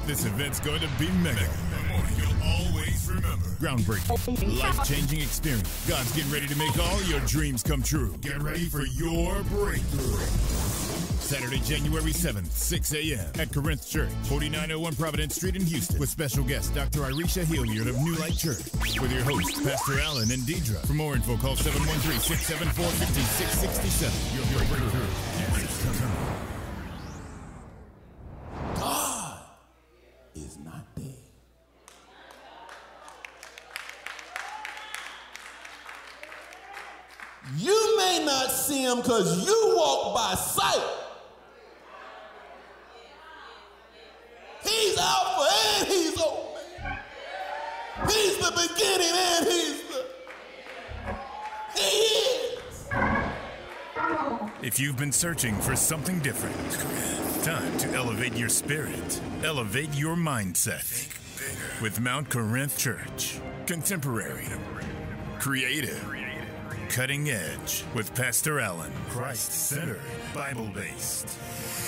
This event's going to be mega. You'll always remember. Groundbreaking, life-changing experience. God's getting ready to make all your dreams come true. Get ready for your breakthrough. Saturday, January 7th, 6 a.m. at Corinth Church, 4901 Providence Street in Houston, with special guest Dr. Irisha Hilliard of New Light Church, with your hosts, Pastor Allen and Deidre. For more info, call 713-674-5667. Your breakthrough is coming. God is not dead. You may not see him because you walk by sight. He's Alpha and he's Omega. He's the beginning and he is. If you've been searching for something different, time to elevate your spirit, elevate your mindset. Think bigger with Mount Corinth Church. Contemporary, creative, cutting edge with Pastor Allen. Christ-centered, Bible-based,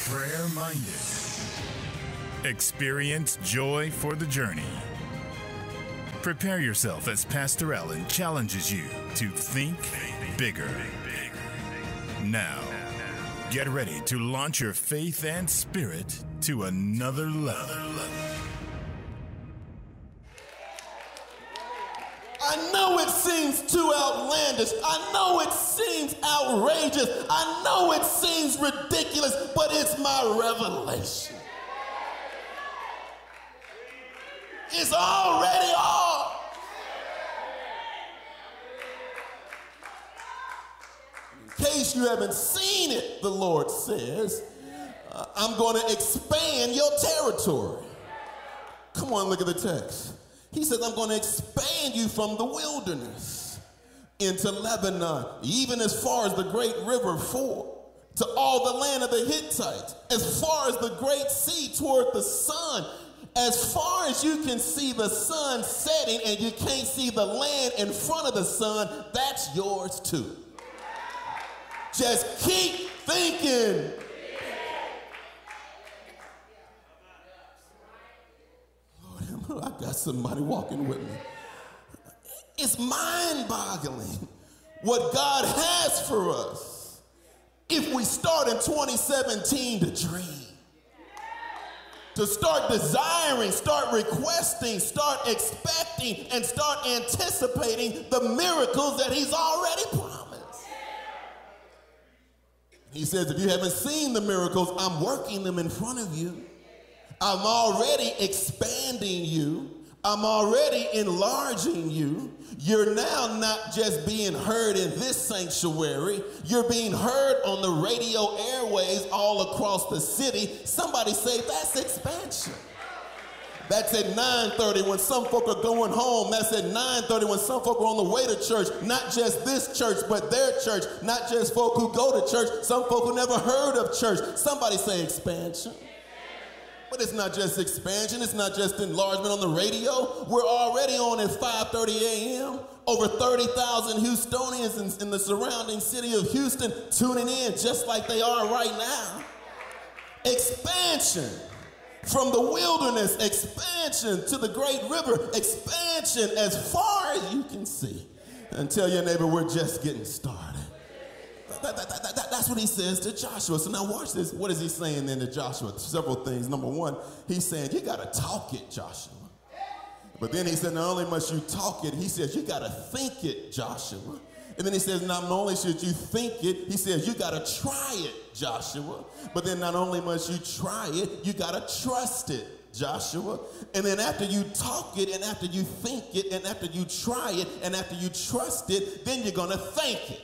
prayer-minded. Experience joy for the journey. Prepare yourself as Pastor Allen challenges you to think bigger. Now, get ready to launch your faith and spirit to another level. I know it seems too outlandish. I know it seems outrageous. I know it seems ridiculous, but it's my revelation. It's already all. In case you haven't seen it, the Lord says, I'm going to expand your territory. Come on, look at the text. He says, I'm going to expand you from the wilderness into Lebanon, even as far as the great river to all the land of the Hittites, as far as the great sea toward the sun. As far as you can see the sun setting and you can't see the land in front of the sun, that's yours too. Just keep thinking. Lord, I got somebody walking with me. It's mind-boggling what God has for us if we start in 2017 to dream. To start desiring, start requesting, start expecting, and start anticipating the miracles that he's already promised. He says, if you haven't seen the miracles, I'm working them in front of you. I'm already expanding you. I'm already enlarging you. You're now not just being heard in this sanctuary. You're being heard on the radio airways all across the city. Somebody say, that's expansion. That's at 9:30 when some folk are going home. That's at 9:30 when some folk are on the way to church. Not just this church, but their church. Not just folk who go to church. Some folk who never heard of church. Somebody say expansion. But it's not just expansion, it's not just enlargement on the radio. We're already on at 5:30 a.m. Over 30,000 Houstonians in the surrounding city of Houston tuning in just like they are right now. Expansion from the wilderness, expansion to the great river, expansion as far as you can see. And tell your neighbor, we're just getting started. That's what he says to Joshua. So now watch this. What is he saying then to Joshua? Several things. Number one, he's saying, you got to talk it, Joshua. But then he said, not only must you talk it, he says, you got to think it, Joshua. And then he says, not only should you think it, he says, you got to try it, Joshua. But then not only must you try it, you got to trust it, Joshua. And then after you talk it, and after you think it, and after you try it, and after you trust it, then you're going to thank it.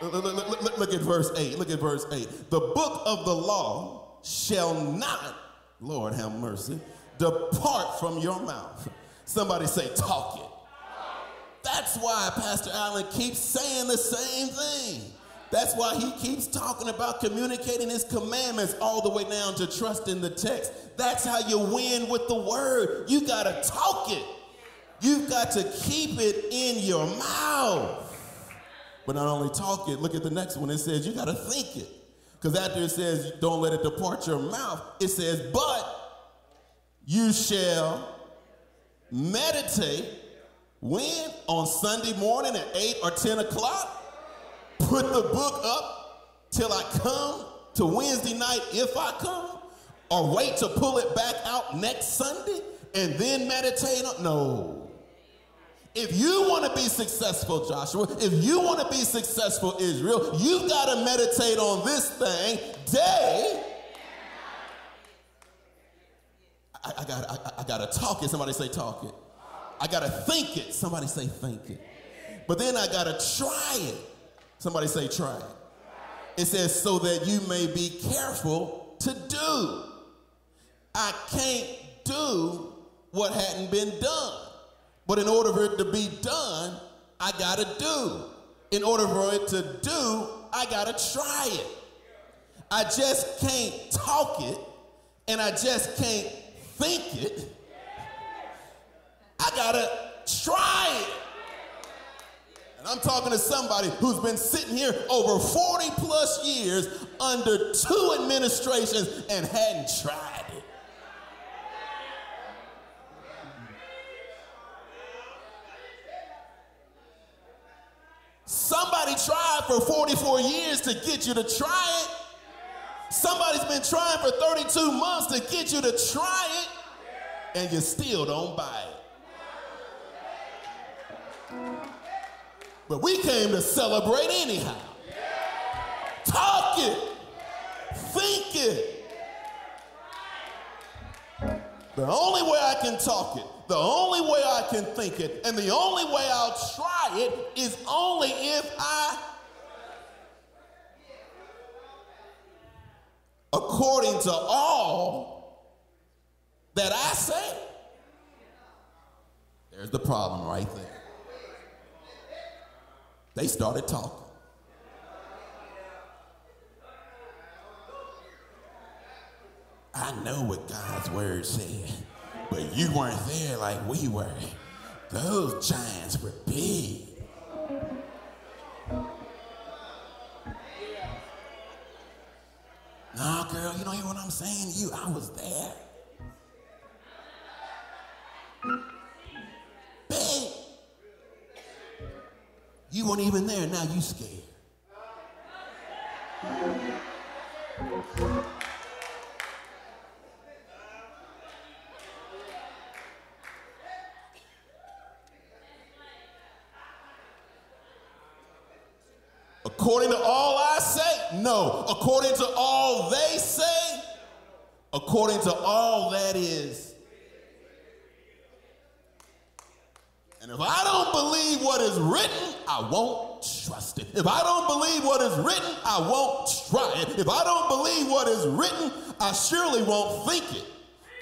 Look at verse 8. Look at verse 8. The book of the law shall not, Lord have mercy, depart from your mouth. Somebody say, talk it. That's why Pastor Allen keeps saying the same thing. That's why he keeps talking about communicating his commandments all the way down to trust in the text. That's how you win with the word. You got to talk it. You've got to keep it in your mouth. But not only talk it, look at the next one. It says you got to think it. Because after it says don't let it depart your mouth, it says but You shall meditate when? On Sunday morning at 8 or 10 o'clock. Put the book up till I come to Wednesday night if I come, or wait to pull it back out next Sunday and then meditate on? No. If you want to be successful, Joshua, if you want to be successful, Israel, you've got to meditate on this thing day. I got to talk it. Somebody say talk it. I got to think it. Somebody say think it. But then I got to try it. Somebody say try it. It says so that you may be careful to do. I can't do what hadn't been done. But in order for it to be done, I got to do. In order for it to do, I got to try it. I just can't talk it, and I just can't think it. I got to try it. And I'm talking to somebody who's been sitting here over 40 plus years under 2 administrations and hadn't tried it. Somebody tried for 44 years to get you to try it. Somebody's been trying for 32 months to get you to try it, and you still don't buy it. But we came to celebrate anyhow. Talk it. Think it. The only way I can talk it, the only way I can think it, and the only way I'll try it is only if I, according to all that I say. There's the problem right there. They started talking. I know what God's word said, but you weren't there like we were. Those giants were big. No, girl, you don't hear what I'm saying? I was there. Big. You weren't even there, now you scared. According to all I say, no. According to all they say, according to all that is. And if I don't believe what is written, I won't trust it. If I don't believe what is written, I won't try it. If I don't believe what is written, I surely won't think it.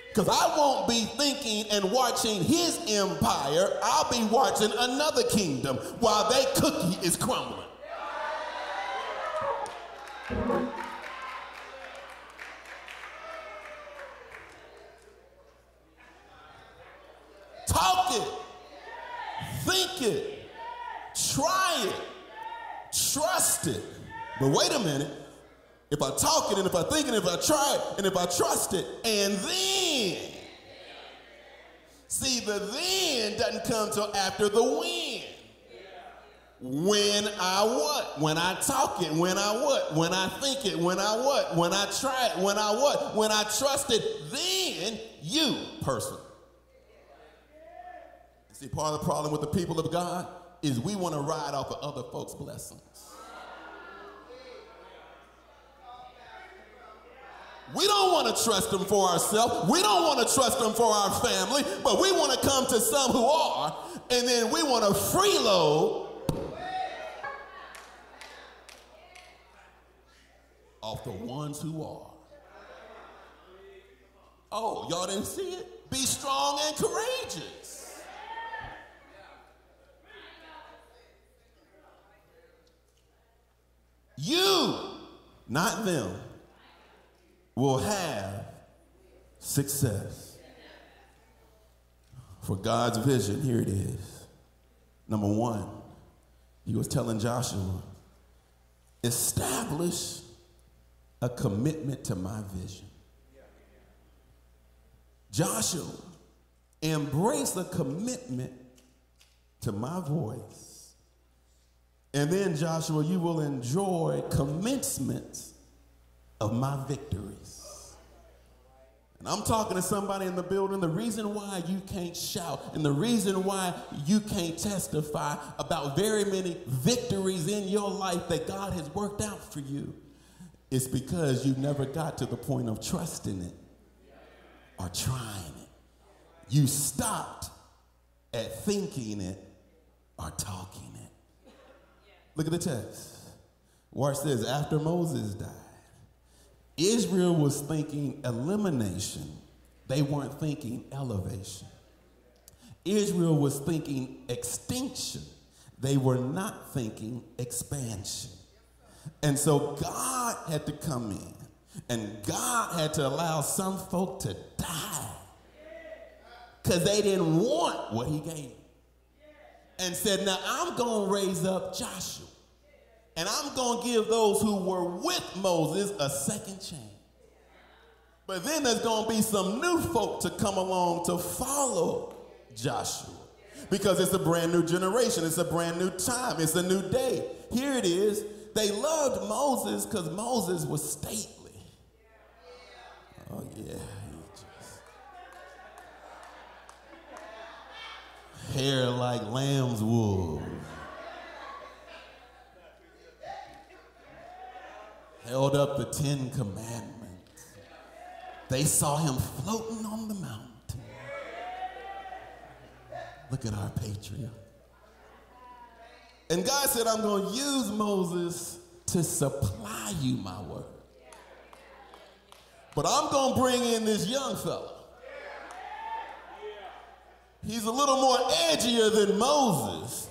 Because I won't be thinking and watching his empire. I'll be watching another kingdom while their cookie is crumbling. Talk it. Think it. Try it. Trust it. But wait a minute. If I talk it and if I think it, if I try it and if I trust it, and then. See, the then doesn't come till after the when. When I what? When I talk it. When I what? When I think it. When I what? When I try it. When I what? When I trust it. Then you, person. See, part of the problem with the people of God is we want to ride off of other folks' blessings. We don't want to trust them for ourselves. We don't want to trust them for our family, but we want to come to some who are, and then we want to freeload off the ones who are. Oh, y'all didn't see it? Be strong and courageous. You, not them, will have success. For God's vision, here it is. Number one, he was telling Joshua, establish a commitment to my vision. Joshua, embrace a commitment to my voice. And then, Joshua, you will enjoy commencements of my victories. And I'm talking to somebody in the building. The reason why you can't shout and the reason why you can't testify about very many victories in your life that God has worked out for you is because you never got to the point of trusting it or trying it. You stopped at thinking it or talking it. Look at the text. Watch this. After Moses died, Israel was thinking elimination. They weren't thinking elevation. Israel was thinking extinction. They were not thinking expansion. And so God had to come in, and God had to allow some folk to die because they didn't want what he gave. And said, now I'm going to raise up Joshua. And I'm going to give those who were with Moses a second chance. But then there's going to be some new folk to come along to follow Joshua. Because it's a brand new generation. It's a brand new time. It's a new day. Here it is. They loved Moses because Moses was stately. Oh, yeah. Hair like lamb's wool. Held up the 10 Commandments. They saw him floating on the mountain. Look at our patriarch. And God said, I'm going to use Moses to supply you my word. But I'm going to bring in this young fella. He's a little more edgier than Moses.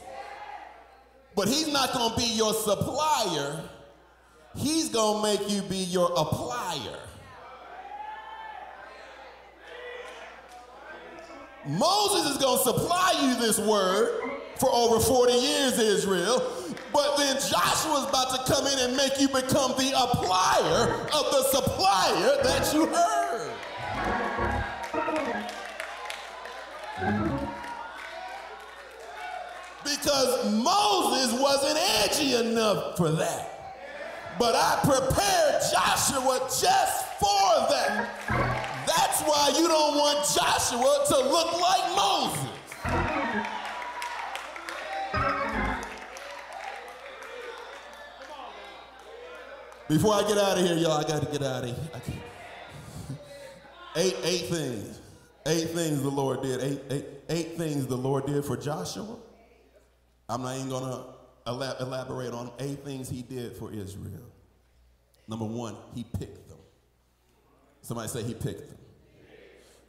But he's not going to be your supplier. He's going to make you be your applier. Moses is going to supply you this word for over 40 years, Israel. But then Joshua's about to come in and make you become the applier of the supplier that you heard. Because Moses wasn't edgy enough for that. But I prepared Joshua just for that. That's why you don't want Joshua to look like Moses. Before I get out of here, y'all, I got to get out of here. Eight things. 8 things the Lord did. Eight things the Lord did for Joshua. I'm not even going to elaborate on 8 things he did for Israel. Number 1, he picked them. Somebody say he picked them.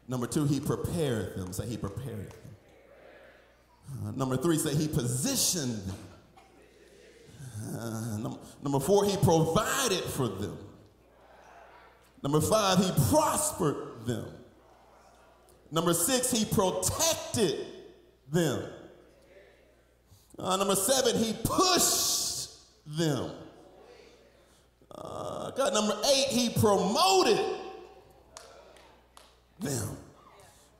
Number 2, he prepared them. Say he prepared them. Number 3, say he positioned them. Number 4, he provided for them. Number 5, he prospered them. Number 6, he protected them. Number 7, he pushed them. Number 8, he promoted them.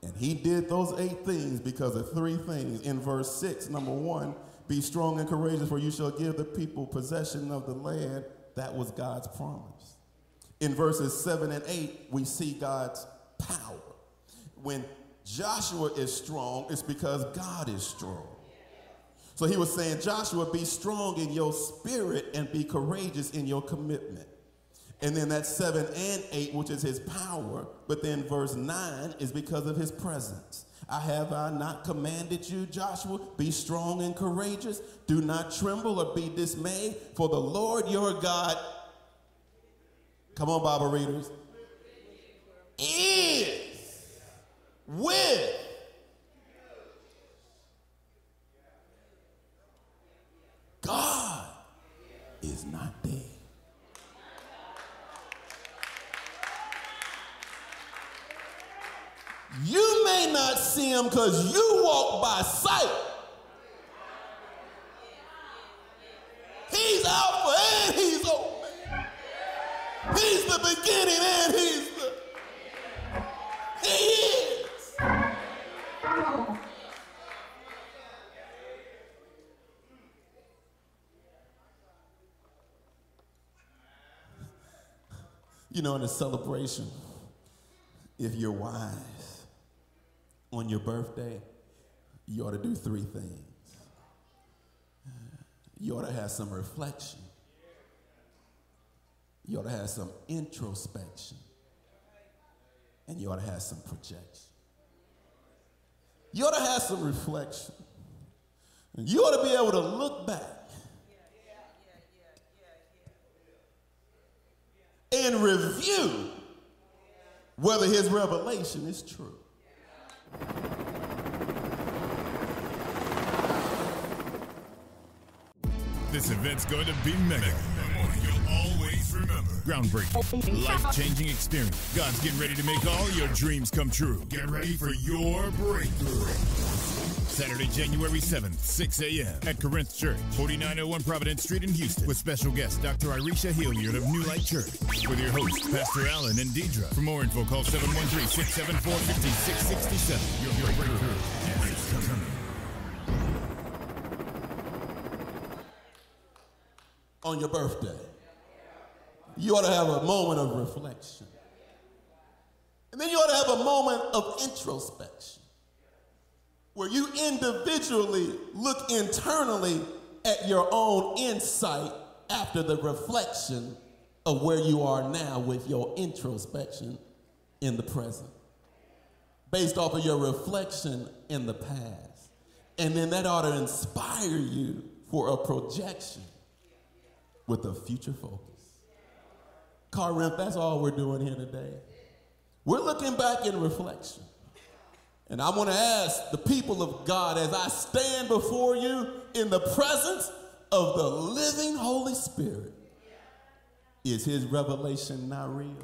And he did those 8 things because of 3 things. In verse 6, number 1, be strong and courageous, for you shall give the people possession of the land. That was God's promise. In verses 7 and 8, we see God's power. When Joshua is strong, it's because God is strong. So he was saying, Joshua, be strong in your spirit and be courageous in your commitment. And then that's 7 and 8, which is his power. But then verse 9 is because of his presence. Have I not commanded you, Joshua? Be strong and courageous. Do not tremble or be dismayed, for the Lord your God, come on, Bible readers, is with. God is not dead. You may not see him because you walk by sight. He's Alpha and he's Omega. He's the beginning and he is. You know, in a celebration, if you're wise, on your birthday, you ought to do three things. You ought to have some reflection. You ought to have some introspection. And you ought to have some projection. You ought to have some reflection. And you ought to be able to look back and review whether his revelation is true. This event's going to be mega. You'll always remember. Groundbreaking, life-changing experience. God's getting ready to make all your dreams come true. Get ready for your breakthrough. Saturday, January 7th, 6 a.m. at Corinth Church, 4901 Providence Street in Houston, with special guest Dr. Irisha Hilliard of New Light Church, with your hosts, Pastor Allen and Deidre. For more info, call 713-674-5667. Your breakthrough is coming. On your birthday, you ought to have a moment of reflection. And then you ought to have a moment of introspection, where you individually look internally at your own insight after the reflection of where you are now with your introspection in the present, based off of your reflection in the past. And then that ought to inspire you for a projection with a future focus. Corinth, that's all we're doing here today. We're looking back in reflection. And I want to ask the people of God, as I stand before you in the presence of the living Holy Spirit, is his revelation not real?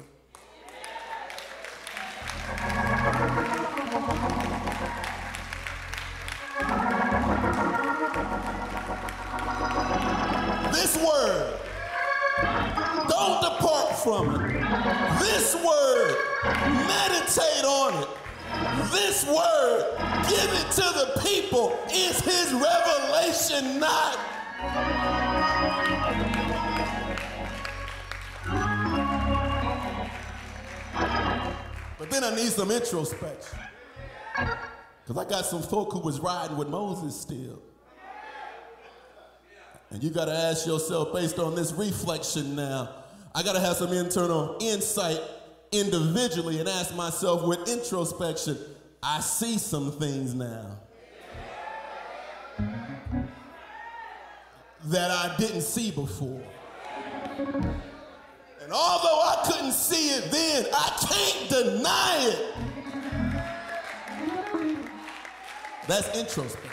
This word, don't depart from it. This word, meditate on it. This word, give it to the people. Is his revelation not? But then I need some introspection, because I got some folk who was riding with Moses still. And you got to ask yourself, based on this reflection now, I got to have some internal insight individually and ask myself with introspection, I see some things now that I didn't see before. And although I couldn't see it then, I can't deny it. That's introspection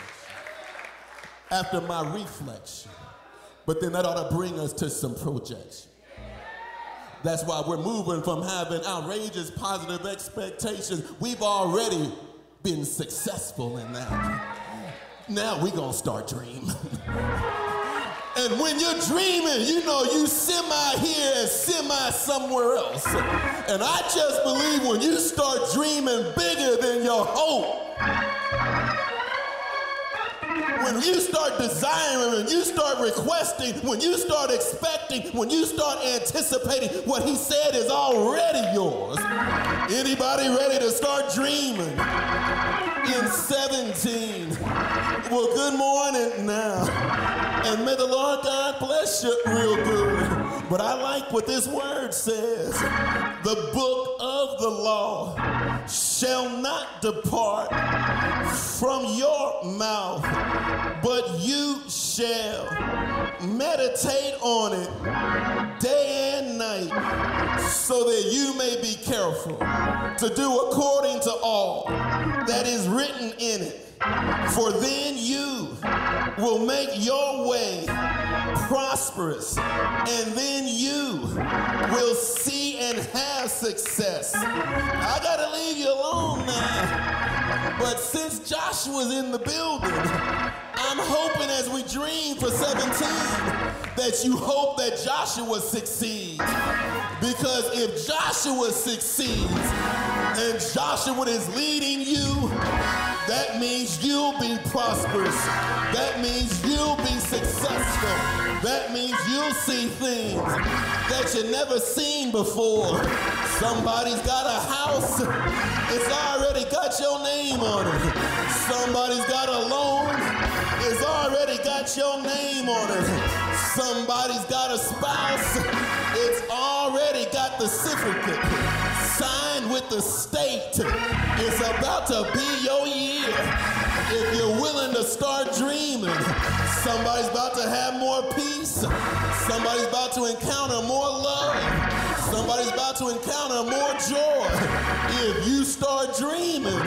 after my reflection. But then that ought to bring us to some projection. That's why we're moving from having outrageous positive expectations. We've already been successful in that. Now we're going to start dreaming. And when you're dreaming, you know you semi here and semi somewhere else. And I just believe when you start dreaming bigger than your hope, when you start desiring, when you start requesting, when you start expecting, when you start anticipating, what he said is already yours. Anybody ready to start dreaming in 17? Well, good morning now. And may the Lord God bless you real good. But I like what this word says. The book of the law shall not depart from your mouth, but you shall meditate on it day and night, so that you may be careful to do according to all that is written in it. For then you will make your way prosperous, and then you will see and have success. I gotta leave you alone now. But since Joshua's in the building, I'm hoping as we dream for 17 that you hope that Joshua succeeds. Because if Joshua succeeds, and Joshua is leading you, that means you'll be prosperous. That means you'll be successful. That means you'll see things that you never seen before. Somebody's got a house, it's already got your name on it. Somebody's got a loan, it's already got your name on it. Somebody's got a spouse, it's already got the certificate signed with the state. It's about to be your year. If you're willing to start dreaming, somebody's about to have more peace. Somebody's about to encounter more love. Somebody's about to encounter more joy. If you start dreaming,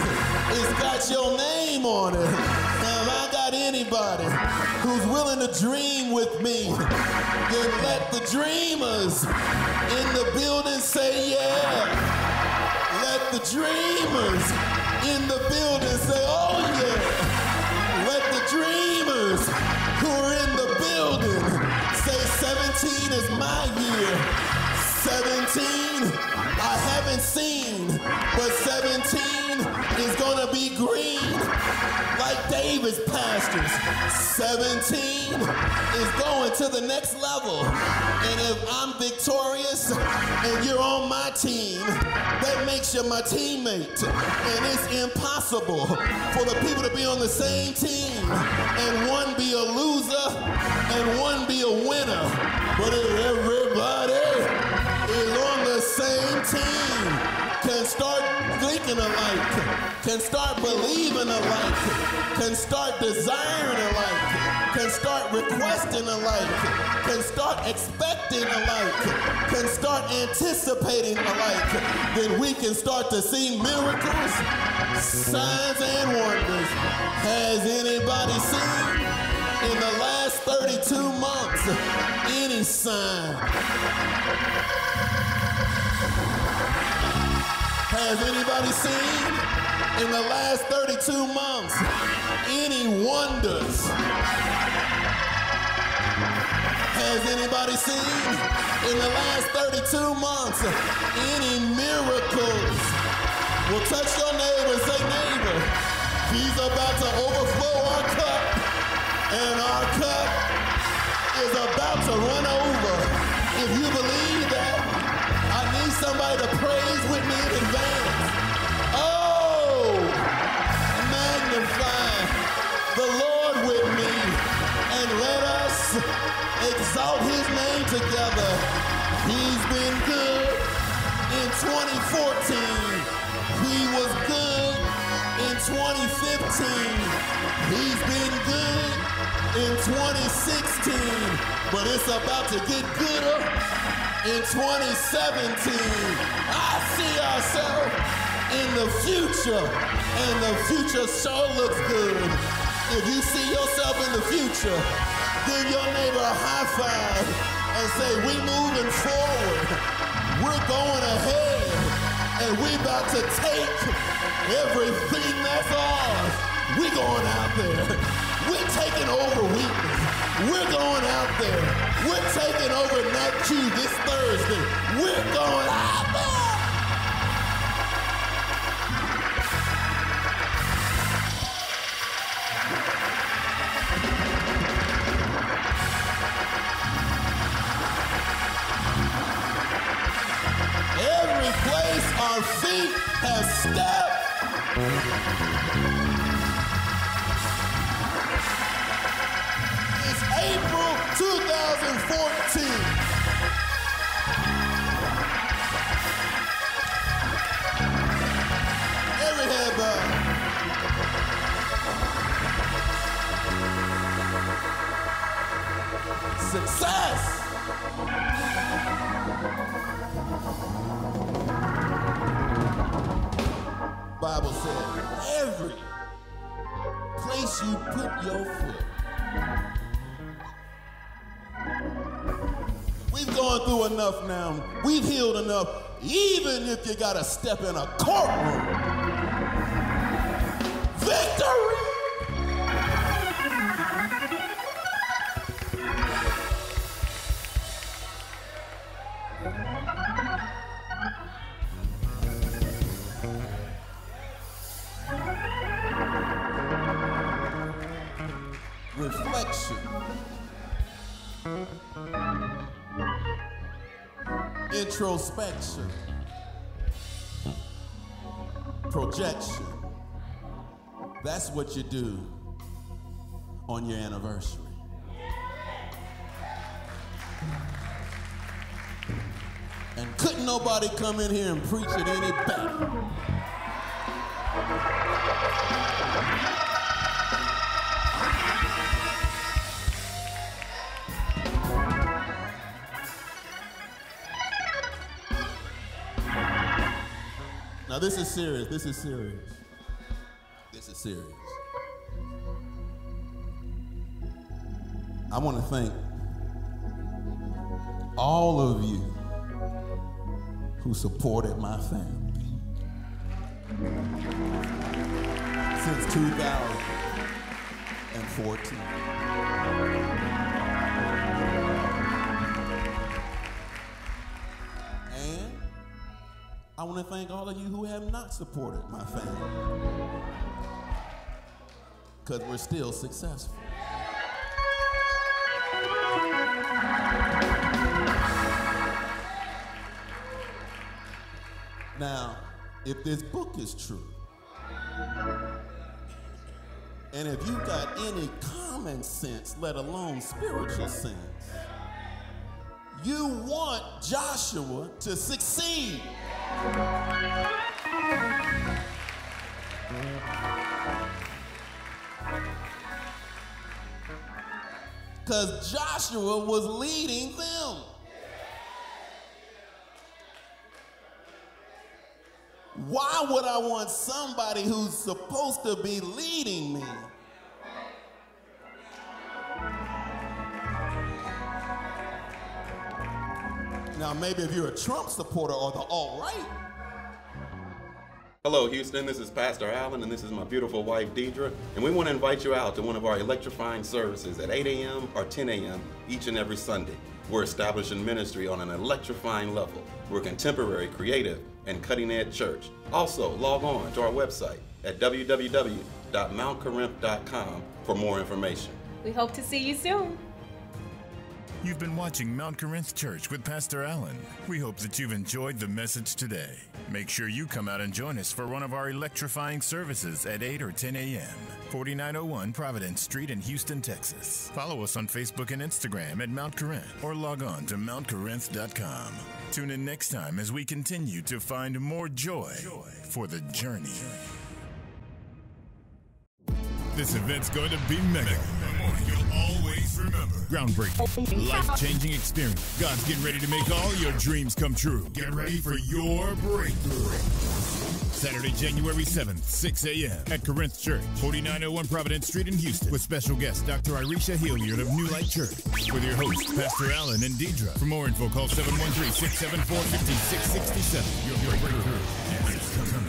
it's got your name on it. Now, if I got anybody who's willing to dream with me, then let the dreamers in the building say yeah. Let the dreamers in the building say, oh yeah. Let the dreamers who are in the building say 17 is my year. 17 I haven't seen, but 17 is gonna be green like David's pastures. 17 is going to the next level. And if I'm victorious and you're on my team, that makes you my teammate. And it's impossible for the people to be on the same team and one be a loser and one be a winner. But if everybody is on the same team, can start thinking alike, can start believing alike, can start desiring alike, can start requesting alike, can start expecting alike, can start anticipating alike, then we can start to see miracles, signs, and wonders. Has anybody seen in the last 32 months any sign? Has anybody seen in the last 32 months any wonders? Has anybody seen in the last 32 months any miracles? Well, touch your neighbor and say, neighbor, he's about to overflow our cup, and our cup is about to run over. If you believe that, I need somebody to praise with me in advance. Oh, magnify the Lord with me, and let us exalt his name together. He's been good in 2014. He was good in 2015. He's been good in 2016, but it's about to get gooder in 2017. I see ourselves in the future, and the future sure looks good. If you see yourself in the future, give your neighbor a high five and say, we moving forward. We're going ahead, and we about to take everything that's ours. We going out there. We're taking over weakness. We're going out there. We're taking over Nat Q this Thursday. We're going out there. Every place our feet have stepped, it's April 2014. Every head bowed. Success. Bible said, every place you put your foot. We've gone through enough now. We've healed enough. Even if you got to step in a courtroom. Victory! reflection, introspection, projection. That's what you do on your anniversary. And couldn't nobody come in here and preach it any better. Now this is serious, this is serious. This is serious. I want to thank all of you who supported my family since 2014. And I want to thank all of you who have not supported my family, because we're still successful. Now, if this book is true, and if you got any common sense, let alone spiritual sense, you want Joshua to succeed. Because Joshua was leading them. Why would I want somebody who's supposed to be leading me now? Maybe if you're a Trump supporter or the alt-right. Hello, Houston. This is Pastor Allen, and this is my beautiful wife, Deidre. And we want to invite you out to one of our electrifying services at 8 a.m. or 10 a.m. each and every Sunday. We're establishing ministry on an electrifying level. We're contemporary, creative, and cutting-edge church. Also, log on to our website at www.mountcorinth.com for more information. We hope to see you soon. You've been watching Mount Corinth Church with Pastor Allen. We hope that you've enjoyed the message today. Make sure you come out and join us for one of our electrifying services at 8 or 10 a.m. 4901 Providence Street in Houston, Texas. Follow us on Facebook and Instagram at Mount Corinth or log on to mountcorinth.com. Tune in next time as we continue to find more joy for the journey. This event's going to be mega. You'll always remember. Groundbreaking, life-changing experience. God's getting ready to make all your dreams come true. Get ready for your breakthrough. Saturday, January 7th, 6 a.m. at Corinth Church, 4901 Providence Street in Houston, with special guest Dr. Irisha Hilliard of New Light Church, with your hosts, Pastor Allen and Deidre. For more info, call 713-674-5667. Your breakthrough is coming.